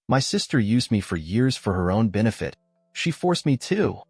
My sister used me for years for her own benefit. She forced me too.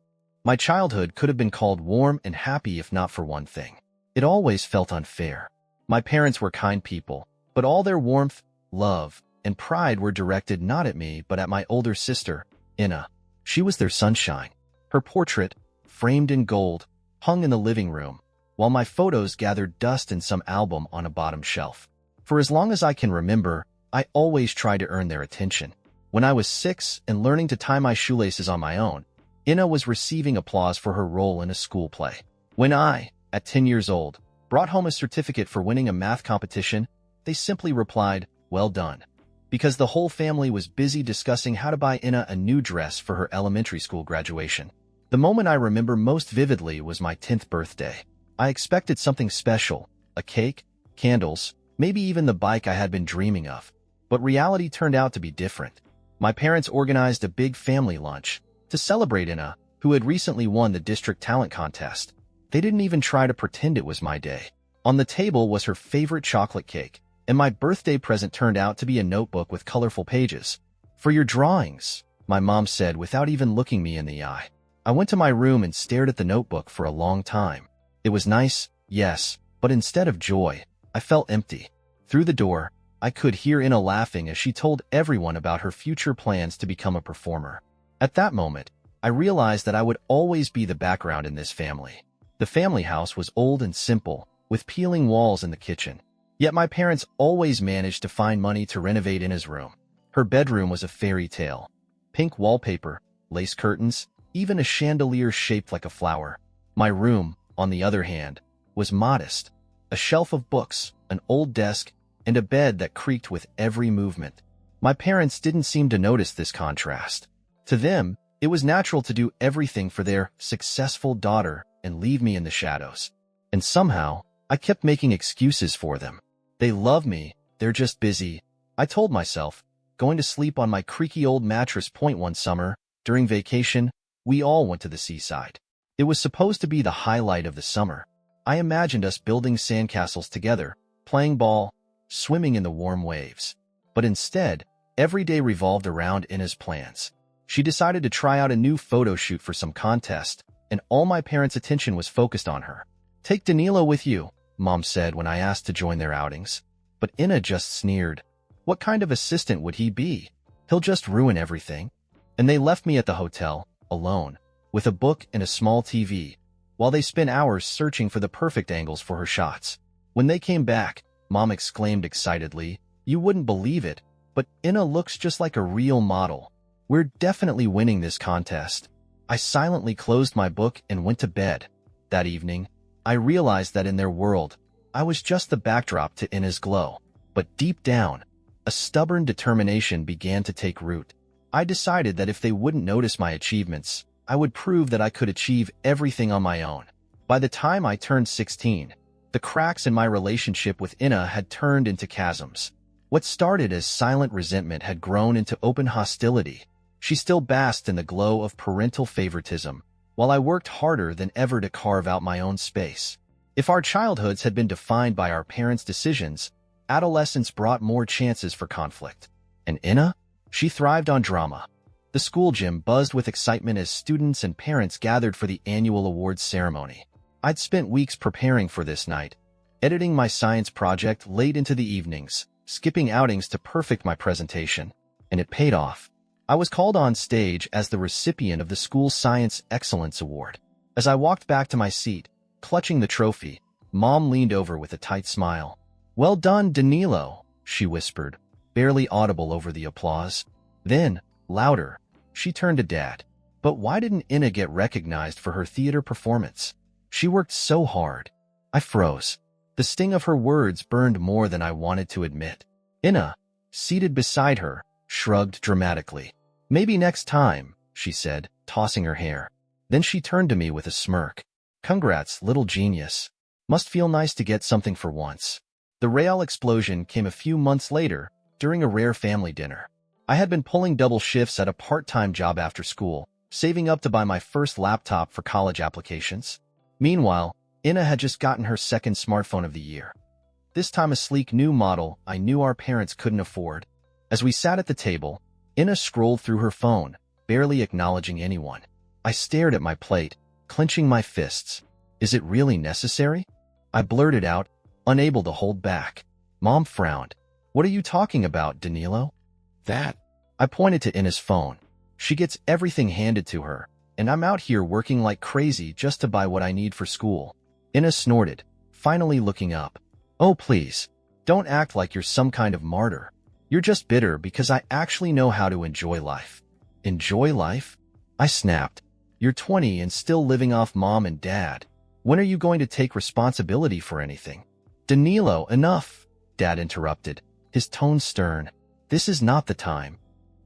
My childhood could have been called warm and happy if not for one thing. It always felt unfair. My parents were kind people, but all their warmth, love, and pride were directed not at me but at my older sister, Inna. She was their sunshine. Her portrait, framed in gold, hung in the living room, while my photos gathered dust in some album on a bottom shelf. For as long as I can remember, I always tried to earn their attention. When I was 6 and learning to tie my shoelaces on my own, Inna was receiving applause for her role in a school play. When I, at 10 years old, brought home a certificate for winning a math competition, they simply replied, "Well done," because the whole family was busy discussing how to buy Inna a new dress for her elementary school graduation. The moment I remember most vividly was my 10th birthday. I expected something special, a cake, candles, maybe even the bike I had been dreaming of. But reality turned out to be different. My parents organized a big family lunch to celebrate Inna, who had recently won the district talent contest. They didn't even try to pretend it was my day. On the table was her favorite chocolate cake, and my birthday present turned out to be a notebook with colorful pages. "For your drawings," my mom said without even looking me in the eye. I went to my room and stared at the notebook for a long time. It was nice, yes, but instead of joy, I felt empty. Through the door, I could hear Inna laughing as she told everyone about her future plans to become a performer. At that moment, I realized that I would always be the background in this family. The family house was old and simple, with peeling walls in the kitchen. Yet my parents always managed to find money to renovate Inna's room. Her bedroom was a fairy tale. Pink wallpaper, lace curtains, even a chandelier shaped like a flower. My room, on the other hand, was modest. A shelf of books, an old desk, and a bed that creaked with every movement. My parents didn't seem to notice this contrast. To them, it was natural to do everything for their successful daughter and leave me in the shadows. And somehow, I kept making excuses for them. They love me, they're just busy, I told myself, going to sleep on my creaky old mattress point one summer. During vacation, we all went to the seaside. It was supposed to be the highlight of the summer. I imagined us building sandcastles together, playing ball, swimming in the warm waves. But instead, every day revolved around Inna's plans. She decided to try out a new photo shoot for some contest, and all my parents' attention was focused on her. "Take Danilo with you," Mom said when I asked to join their outings. But Inna just sneered. "What kind of assistant would he be? He'll just ruin everything." And they left me at the hotel, alone, with a book and a small TV, while they spent hours searching for the perfect angles for her shots. When they came back, Mom exclaimed excitedly, "You wouldn't believe it, but Inna looks just like a real model. We're definitely winning this contest." I silently closed my book and went to bed. That evening, I realized that in their world, I was just the backdrop to Inna's glow. But deep down, a stubborn determination began to take root. I decided that if they wouldn't notice my achievements, I would prove that I could achieve everything on my own. By the time I turned 16, the cracks in my relationship with Inna had turned into chasms. What started as silent resentment had grown into open hostility. She still basked in the glow of parental favoritism, while I worked harder than ever to carve out my own space. If our childhoods had been defined by our parents' decisions, adolescence brought more chances for conflict. And Inna? She thrived on drama. The school gym buzzed with excitement as students and parents gathered for the annual awards ceremony. I'd spent weeks preparing for this night, editing my science project late into the evenings, skipping outings to perfect my presentation, and it paid off. I was called on stage as the recipient of the school's Science Excellence Award. As I walked back to my seat, clutching the trophy, Mom leaned over with a tight smile. "Well done, Danilo," she whispered, barely audible over the applause. Then, louder, she turned to Dad. "But why didn't Inna get recognized for her theater performance? She worked so hard." I froze. The sting of her words burned more than I wanted to admit. Inna, seated beside her, shrugged dramatically. "Maybe next time," she said, tossing her hair. Then she turned to me with a smirk. "Congrats, little genius. Must feel nice to get something for once." The real explosion came a few months later, during a rare family dinner. I had been pulling double shifts at a part-time job after school, saving up to buy my first laptop for college applications. Meanwhile, Inna had just gotten her second smartphone of the year. This time a sleek new model I knew our parents couldn't afford. As we sat at the table, Ina scrolled through her phone, barely acknowledging anyone. I stared at my plate, clenching my fists. Is it really necessary? I blurted out, unable to hold back. Mom frowned. What are you talking about, Danilo? That. I pointed to Ina's phone. She gets everything handed to her, and I'm out here working like crazy just to buy what I need for school. Ina snorted, finally looking up. Oh, please. Don't act like you're some kind of martyr. You're just bitter because I actually know how to enjoy life. Enjoy life? I snapped. You're 20 and still living off mom and dad. When are you going to take responsibility for anything? Danilo, enough, Dad interrupted, his tone stern. This is not the time.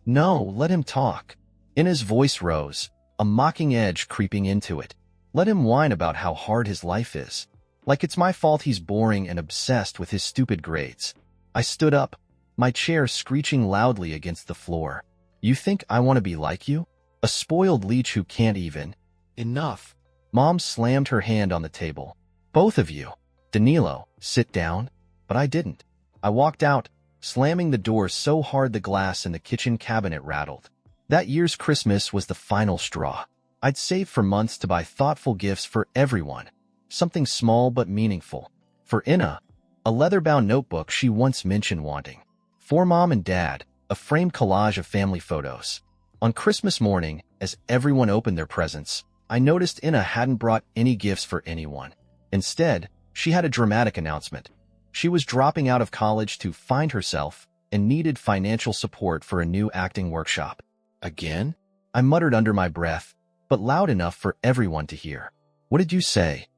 No, let him talk. Ina's voice rose, a mocking edge creeping into it. Let him whine about how hard his life is. Like it's my fault he's boring and obsessed with his stupid grades. I stood up, my chair screeching loudly against the floor. You think I want to be like you? A spoiled leech who can't even... Enough. Mom slammed her hand on the table. Both of you. Danilo, sit down. But I didn't. I walked out, slamming the door so hard the glass in the kitchen cabinet rattled. That year's Christmas was the final straw. I'd saved for months to buy thoughtful gifts for everyone. Something small but meaningful. For Ina, a leather-bound notebook she once mentioned wanting. For Mom and Dad, a framed collage of family photos. On Christmas morning, as everyone opened their presents, I noticed Ina hadn't brought any gifts for anyone. Instead, she had a dramatic announcement. She was dropping out of college to find herself and needed financial support for a new acting workshop. Again? I muttered under my breath, but loud enough for everyone to hear. What did you say?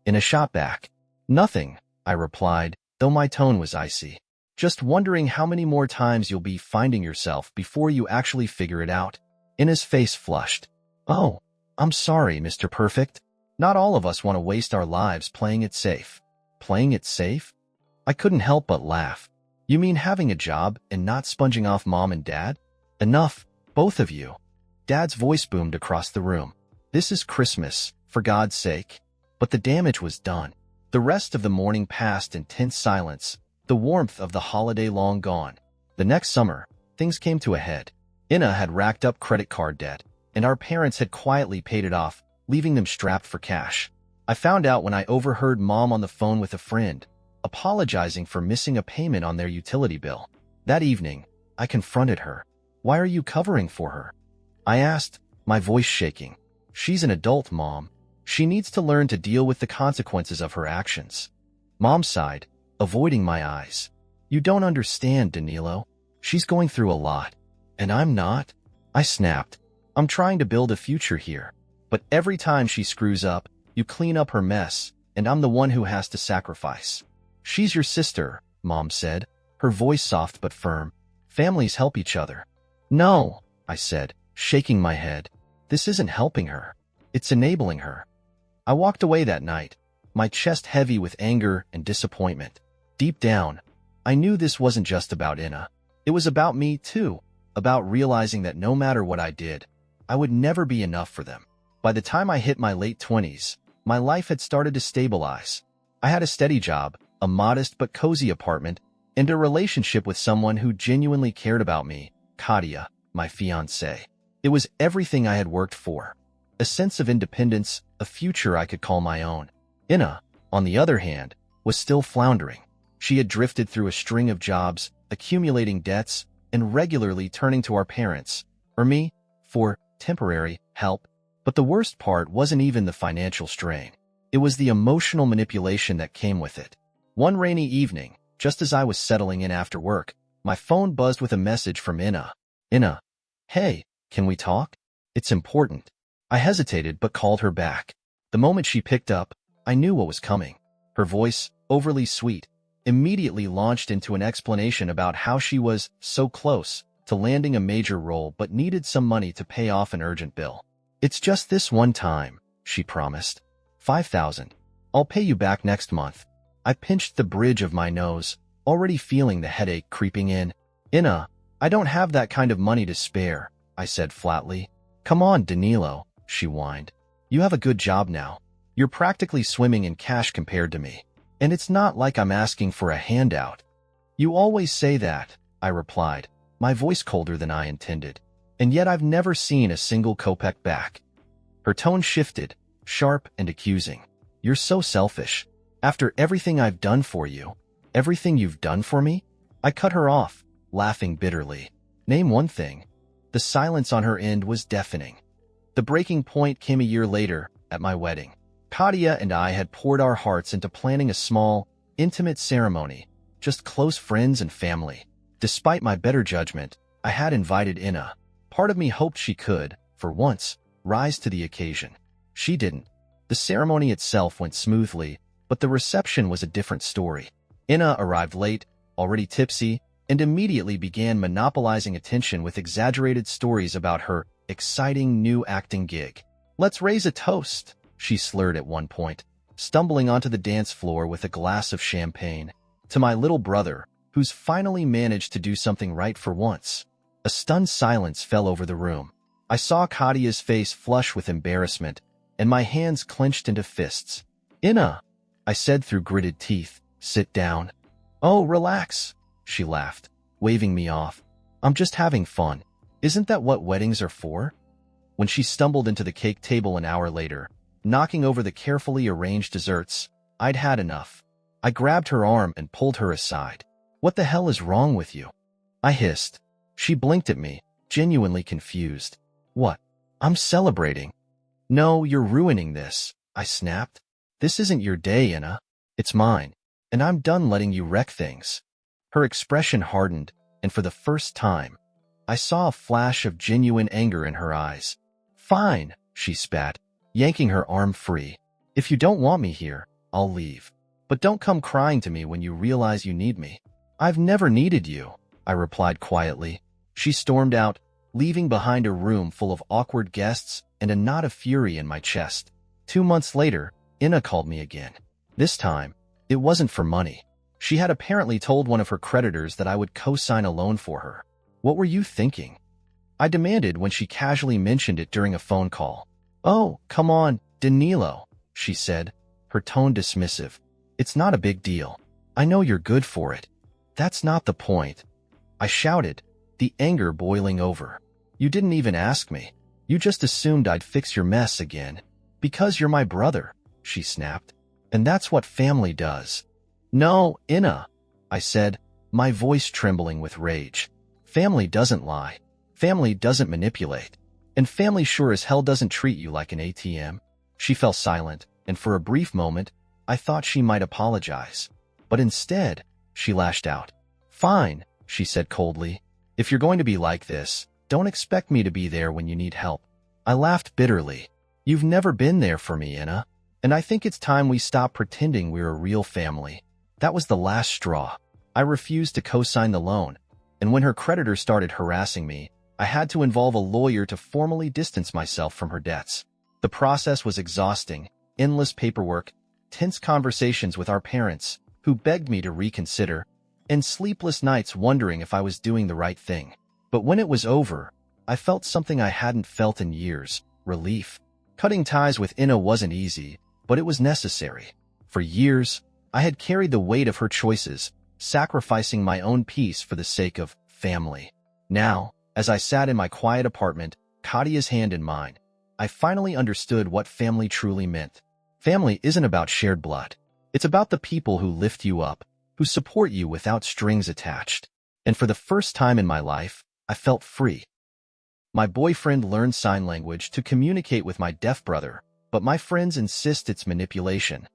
Ina shot back. Nothing, I replied, though my tone was icy. Just wondering how many more times you'll be finding yourself before you actually figure it out. Ina's face flushed. Oh, I'm sorry, Mr. Perfect. Not all of us want to waste our lives playing it safe. Playing it safe? I couldn't help but laugh. You mean having a job and not sponging off Mom and Dad? Enough, both of you. Dad's voice boomed across the room. This is Christmas, for God's sake. But the damage was done. The rest of the morning passed in tense silence, the warmth of the holiday long gone. The next summer, things came to a head. Ina had racked up credit card debt, and our parents had quietly paid it off, leaving them strapped for cash. I found out when I overheard Mom on the phone with a friend, apologizing for missing a payment on their utility bill. That evening, I confronted her. Why are you covering for her? I asked, my voice shaking. She's an adult, Mom. She needs to learn to deal with the consequences of her actions. Mom sighed, avoiding my eyes. You don't understand, Danilo. She's going through a lot. And I'm not. I snapped. I'm trying to build a future here. But every time she screws up, you clean up her mess, and I'm the one who has to sacrifice. She's your sister, Mom said, her voice soft but firm. Families help each other. No, I said, shaking my head. This isn't helping her. It's enabling her. I walked away that night, my chest heavy with anger and disappointment. Deep down, I knew this wasn't just about Ina. It was about me, too, about realizing that no matter what I did, I would never be enough for them. By the time I hit my late 20s, my life had started to stabilize. I had a steady job, a modest but cozy apartment, and a relationship with someone who genuinely cared about me, Katia, my fiancée. It was everything I had worked for. A sense of independence, a future I could call my own. Ina, on the other hand, was still floundering. She had drifted through a string of jobs, accumulating debts, and regularly turning to our parents, or me, for temporary help. But the worst part wasn't even the financial strain. It was the emotional manipulation that came with it. One rainy evening, just as I was settling in after work, my phone buzzed with a message from Ina. Ina, hey, can we talk? It's important. I hesitated but called her back. The moment she picked up, I knew what was coming. Her voice, overly sweet, immediately launched into an explanation about how she was so close to landing a major role but needed some money to pay off an urgent bill. It's just this one time, she promised. $5,000. I'll pay you back next month. I pinched the bridge of my nose, already feeling the headache creeping in. Ina, I don't have that kind of money to spare, I said flatly. Come on, Danilo, she whined. You have a good job now. You're practically swimming in cash compared to me. And it's not like I'm asking for a handout. You always say that, I replied, my voice colder than I intended. And yet I've never seen a single kopeck back. Her tone shifted, sharp and accusing. You're so selfish. After everything I've done for you, everything you've done for me? I cut her off, laughing bitterly. Name one thing. The silence on her end was deafening. The breaking point came a year later, at my wedding. Katia and I had poured our hearts into planning a small, intimate ceremony, just close friends and family. Despite my better judgment, I had invited Inna. Part of me hoped she could, for once, rise to the occasion. She didn't. The ceremony itself went smoothly, but the reception was a different story. Inna arrived late, already tipsy, and immediately began monopolizing attention with exaggerated stories about her exciting new acting gig. Let's raise a toast, she slurred at one point, stumbling onto the dance floor with a glass of champagne. To my little brother, who's finally managed to do something right for once. A stunned silence fell over the room. I saw Katia's face flush with embarrassment, and my hands clenched into fists. Inna, I said through gritted teeth, sit down. Oh, relax, she laughed, waving me off. I'm just having fun. Isn't that what weddings are for? When she stumbled into the cake table an hour later, knocking over the carefully arranged desserts, I'd had enough. I grabbed her arm and pulled her aside. What the hell is wrong with you? I hissed. She blinked at me, genuinely confused. What? I'm celebrating. No, you're ruining this, I snapped. This isn't your day, Inna. It's mine, and I'm done letting you wreck things. Her expression hardened, and for the first time, I saw a flash of genuine anger in her eyes. Fine, she spat, yanking her arm free. If you don't want me here, I'll leave. But don't come crying to me when you realize you need me. I've never needed you, I replied quietly. She stormed out, leaving behind a room full of awkward guests and a knot of fury in my chest. 2 months later, Inna called me again. This time, it wasn't for money. She had apparently told one of her creditors that I would co-sign a loan for her. What were you thinking? I demanded when she casually mentioned it during a phone call. Oh, come on, Danilo, she said, her tone dismissive. It's not a big deal. I know you're good for it. That's not the point. I shouted, the anger boiling over. You didn't even ask me. You just assumed I'd fix your mess again. Because you're my brother, she snapped. And that's what family does. No, Inna, I said, my voice trembling with rage. Family doesn't lie. Family doesn't manipulate. And family sure as hell doesn't treat you like an ATM. She fell silent, and for a brief moment, I thought she might apologize. But instead, she lashed out. Fine, she said coldly. If you're going to be like this, don't expect me to be there when you need help. I laughed bitterly. You've never been there for me, Inna. And I think it's time we stop pretending we're a real family. That was the last straw. I refused to co-sign the loan, and when her creditor started harassing me, I had to involve a lawyer to formally distance myself from her debts. The process was exhausting, endless paperwork, tense conversations with our parents, who begged me to reconsider, and sleepless nights wondering if I was doing the right thing. But when it was over, I felt something I hadn't felt in years, relief. Cutting ties with Inna wasn't easy, but it was necessary. For years, I had carried the weight of her choices, sacrificing my own peace for the sake of family. Now, as I sat in my quiet apartment, Katia's hand in mine, I finally understood what family truly meant. Family isn't about shared blood. It's about the people who lift you up, who support you without strings attached. And for the first time in my life, I felt free. My boyfriend learned sign language to communicate with my deaf brother, but my friends insist it's manipulation.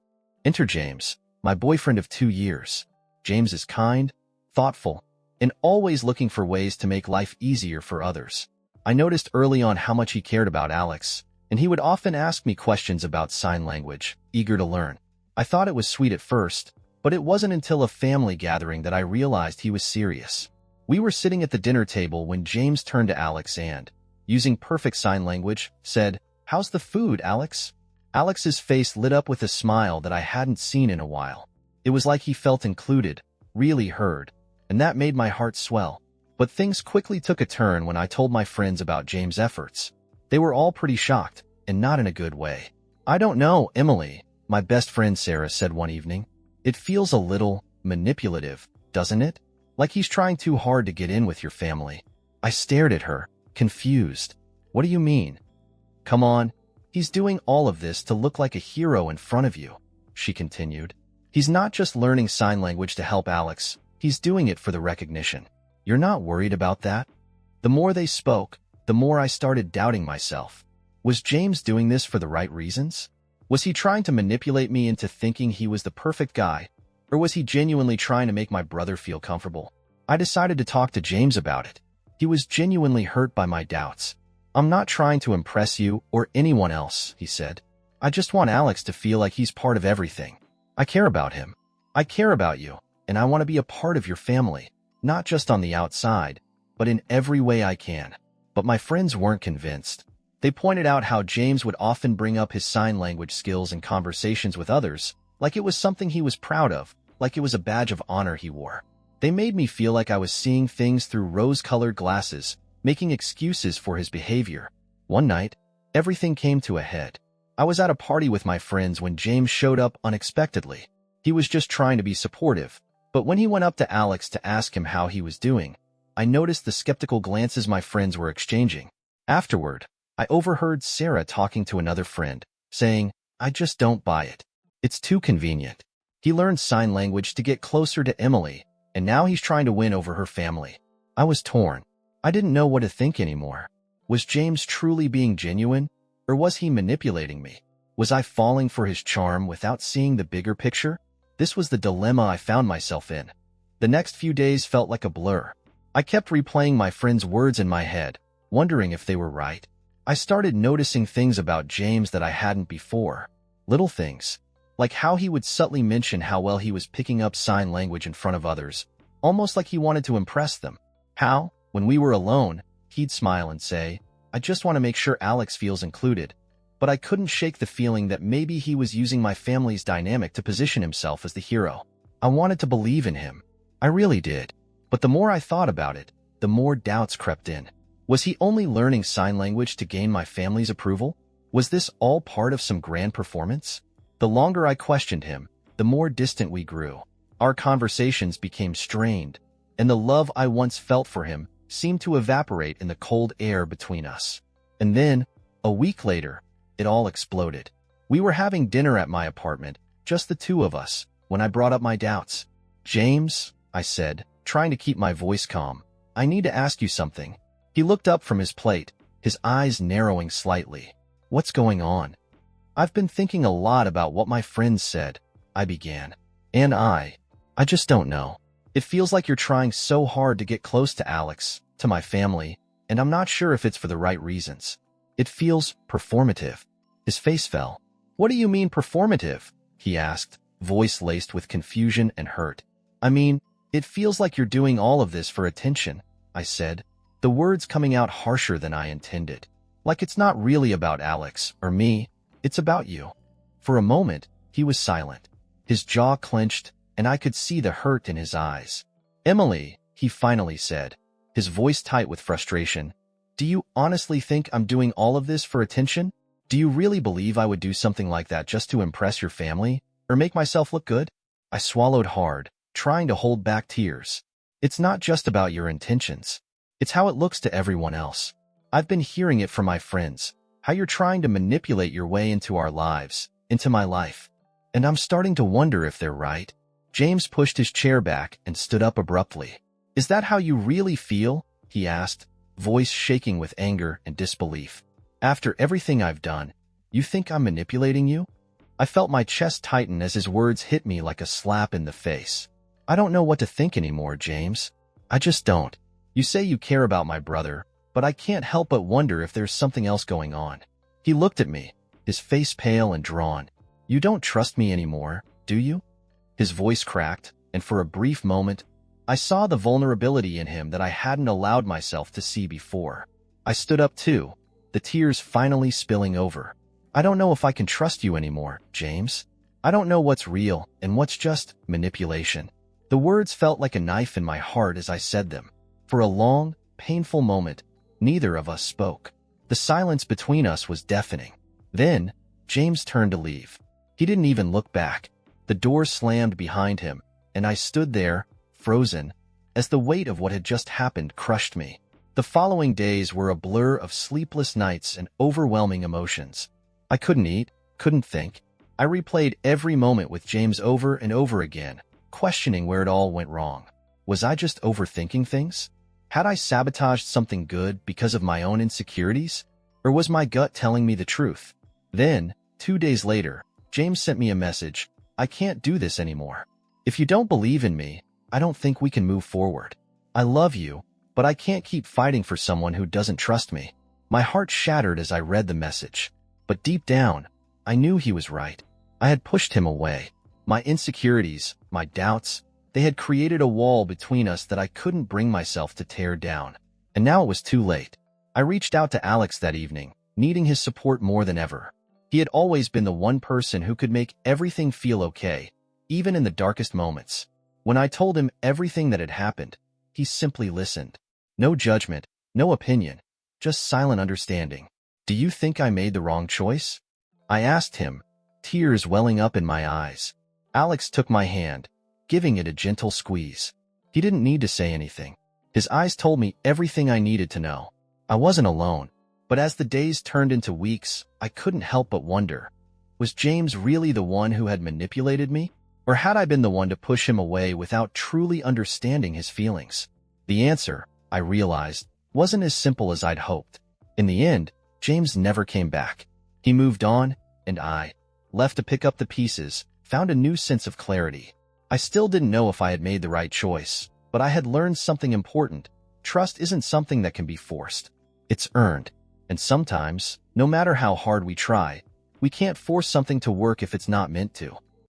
Enter James, my boyfriend of 2 years. James is kind, thoughtful, and always looking for ways to make life easier for others. I noticed early on how much he cared about Alex, and he would often ask me questions about sign language, eager to learn. I thought it was sweet at first, but it wasn't until a family gathering that I realized he was serious. We were sitting at the dinner table when James turned to Alex and, using perfect sign language, said, "How's the food, Alex?" Alex's face lit up with a smile that I hadn't seen in a while. It was like he felt included, really heard, and that made my heart swell. But things quickly took a turn when I told my friends about James' efforts. They were all pretty shocked, and not in a good way. "I don't know, Emily," my best friend Sarah said one evening. "It feels a little manipulative, doesn't it? Like he's trying too hard to get in with your family. I stared at her, confused. What do you mean? Come on. He's doing all of this to look like a hero in front of you, she continued. He's not just learning sign language to help Alex. He's doing it for the recognition. You're not worried about that? The more they spoke, the more I started doubting myself. Was James doing this for the right reasons? Was he trying to manipulate me into thinking he was the perfect guy, or was he genuinely trying to make my brother feel comfortable? I decided to talk to James about it. He was genuinely hurt by my doubts. I'm not trying to impress you or anyone else, he said. I just want Alex to feel like he's part of everything. I care about him. I care about you, and I want to be a part of your family, not just on the outside, but in every way I can. But my friends weren't convinced. They pointed out how James would often bring up his sign language skills in conversations with others, like it was something he was proud of, like it was a badge of honor he wore. They made me feel like I was seeing things through rose-colored glasses, making excuses for his behavior. One night, everything came to a head. I was at a party with my friends when James showed up unexpectedly. He was just trying to be supportive, but when he went up to Alex to ask him how he was doing, I noticed the skeptical glances my friends were exchanging. Afterward, I overheard Sarah talking to another friend, saying, I just don't buy it. It's too convenient. He learned sign language to get closer to Emily, and now he's trying to win over her family. I was torn. I didn't know what to think anymore. Was James truly being genuine, or was he manipulating me? Was I falling for his charm without seeing the bigger picture? This was the dilemma I found myself in. The next few days felt like a blur. I kept replaying my friend's words in my head, wondering if they were right. I started noticing things about James that I hadn't before. Little things, like how he would subtly mention how well he was picking up sign language in front of others, almost like he wanted to impress them. How, when we were alone, he'd smile and say, I just want to make sure Alex feels included. But I couldn't shake the feeling that maybe he was using my family's dynamic to position himself as the hero. I wanted to believe in him. I really did. But the more I thought about it, the more doubts crept in. Was he only learning sign language to gain my family's approval? Was this all part of some grand performance? The longer I questioned him, the more distant we grew. Our conversations became strained, and the love I once felt for him seemed to evaporate in the cold air between us. And then, a week later, it all exploded. We were having dinner at my apartment, just the two of us, when I brought up my doubts. James, I said, trying to keep my voice calm, I need to ask you something. He looked up from his plate, his eyes narrowing slightly. What's going on? I've been thinking a lot about what my friends said, I began. And I just don't know. It feels like you're trying so hard to get close to Alex, to my family, and I'm not sure if it's for the right reasons. It feels performative. His face fell. What do you mean performative? He asked, voice laced with confusion and hurt. I mean, it feels like you're doing all of this for attention, I said, the words coming out harsher than I intended. Like it's not really about Alex or me, it's about you. For a moment, he was silent. His jaw clenched, and I could see the hurt in his eyes. Emily, he finally said, his voice tight with frustration, do you honestly think I'm doing all of this for attention? Do you really believe I would do something like that just to impress your family, or make myself look good? I swallowed hard, trying to hold back tears. It's not just about your intentions. It's how it looks to everyone else. I've been hearing it from my friends, how you're trying to manipulate your way into our lives, into my life. And I'm starting to wonder if they're right. James pushed his chair back and stood up abruptly. Is that how you really feel? He asked, voice shaking with anger and disbelief. After everything I've done, you think I'm manipulating you? I felt my chest tighten as his words hit me like a slap in the face. I don't know what to think anymore, James. I just don't. You say you care about my brother, but I can't help but wonder if there's something else going on. He looked at me, his face pale and drawn. You don't trust me anymore, do you? His voice cracked, and for a brief moment, I saw the vulnerability in him that I hadn't allowed myself to see before. I stood up too, the tears finally spilling over. I don't know if I can trust you anymore, James. I don't know what's real and what's just manipulation. The words felt like a knife in my heart as I said them. For a long, painful moment, neither of us spoke. The silence between us was deafening. Then, James turned to leave. He didn't even look back. The door slammed behind him, and I stood there, frozen, as the weight of what had just happened crushed me. The following days were a blur of sleepless nights and overwhelming emotions. I couldn't eat, couldn't think. I replayed every moment with James over and over again, questioning where it all went wrong. Was I just overthinking things? Had I sabotaged something good because of my own insecurities? Or was my gut telling me the truth? Then, 2 days later, James sent me a message. I can't do this anymore. If you don't believe in me, I don't think we can move forward. I love you, but I can't keep fighting for someone who doesn't trust me. My heart shattered as I read the message. But deep down, I knew he was right. I had pushed him away. My insecurities, my doubts, they had created a wall between us that I couldn't bring myself to tear down. And now it was too late. I reached out to Alex that evening, needing his support more than ever. He had always been the one person who could make everything feel okay, even in the darkest moments. When I told him everything that had happened, he simply listened. No judgment, no opinion, just silent understanding. Do you think I made the wrong choice? I asked him, tears welling up in my eyes. Alex took my hand, giving it a gentle squeeze. He didn't need to say anything. His eyes told me everything I needed to know. I wasn't alone, but as the days turned into weeks, I couldn't help but wonder, was James really the one who had manipulated me? Or had I been the one to push him away without truly understanding his feelings? The answer, I realized, wasn't as simple as I'd hoped. In the end, James never came back. He moved on, and I, left to pick up the pieces, found a new sense of clarity. I still didn't know if I had made the right choice, but I had learned something important. Trust isn't something that can be forced. It's earned. And sometimes, no matter how hard we try, we can't force something to work if it's not meant to.